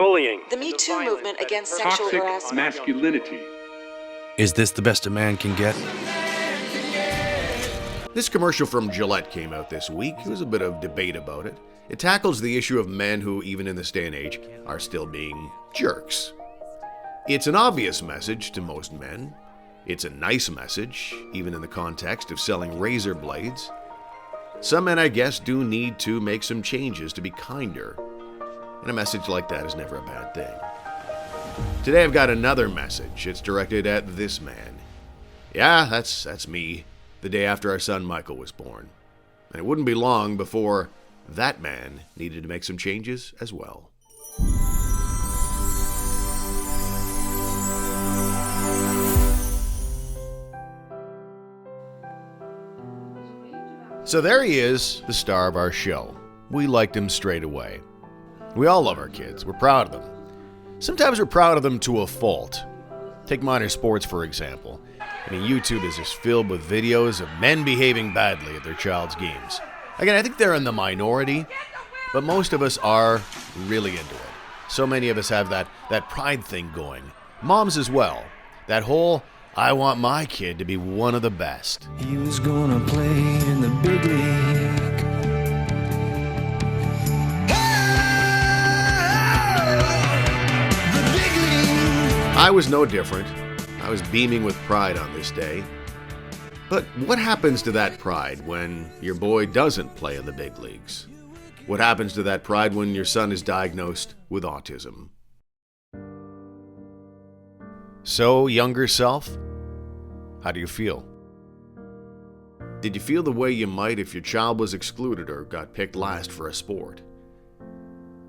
bullying, The Me Too movement against sexual harassment. Toxic masculinity. Is this the best a man can get? This commercial from Gillette came out this week. There was a bit of debate about it. It tackles the issue of men who, even in this day and age, are still being jerks. It's an obvious message to most men. It's a nice message, even in the context of selling razor blades. Some men, I guess, do need to make some changes to be kinder. And a message like that is never a bad thing. Today I've got another message. It's directed at this man. Yeah, that's me, the day after our son Michael was born. And it wouldn't be long before that man needed to make some changes as well. So there he is, the star of our show. We liked him straight away. We all love our kids. We're proud of them. Sometimes we're proud of them to a fault. Take minor sports, for example. I mean, YouTube is just filled with videos of men behaving badly at their child's games. Again, I think they're in the minority, but most of us are really into it. So many of us have that pride thing going. Moms as well. That whole, I want my kid to be one of the best. He was gonna play in the big league. I was no different. I was beaming with pride on this day. But what happens to that pride when your boy doesn't play in the big leagues? What happens to that pride when your son is diagnosed with autism? So, younger self, how do you feel? Did you feel the way you might if your child was excluded or got picked last for a sport?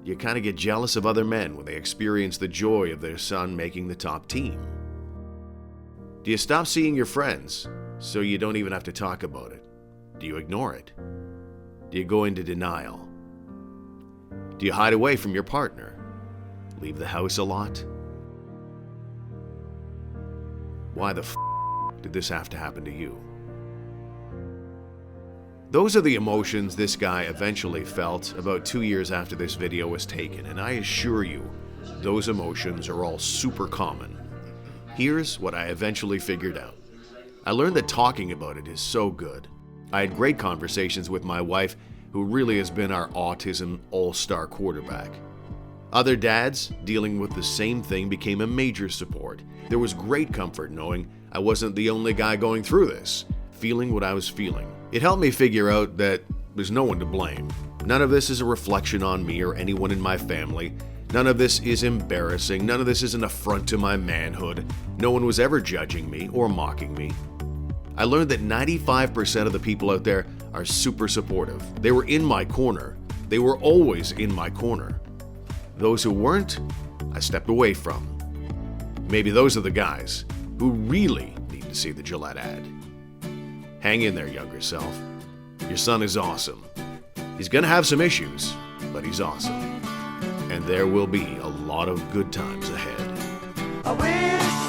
You kind of get jealous of other men when they experience the joy of their son making the top team. Do you stop seeing your friends so you don't even have to talk about it? Do you ignore it? Do you go into denial? Do you hide away from your partner? Leave the house a lot? Why the did this have to happen to you? Those are the emotions this guy eventually felt about 2 years after this video was taken, and I assure you, those emotions are all super common. Here's what I eventually figured out. I learned that talking about it is so good. I had great conversations with my wife, who really has been our autism all-star quarterback. Other dads dealing with the same thing became a major support. There was great comfort knowing I wasn't the only guy going through this, feeling what I was feeling. It helped me figure out that there's no one to blame. None of this is a reflection on me or anyone in my family. None of this is embarrassing. None of this is an affront to my manhood. No one was ever judging me or mocking me. I learned that 95% of the people out there are super supportive. They were in my corner. They were always in my corner. Those who weren't, I stepped away from. Maybe those are the guys who really need to see the Gillette ad. Hang in there, younger self. Your son is awesome. He's gonna have some issues, but he's awesome. And there will be a lot of good times ahead. I wish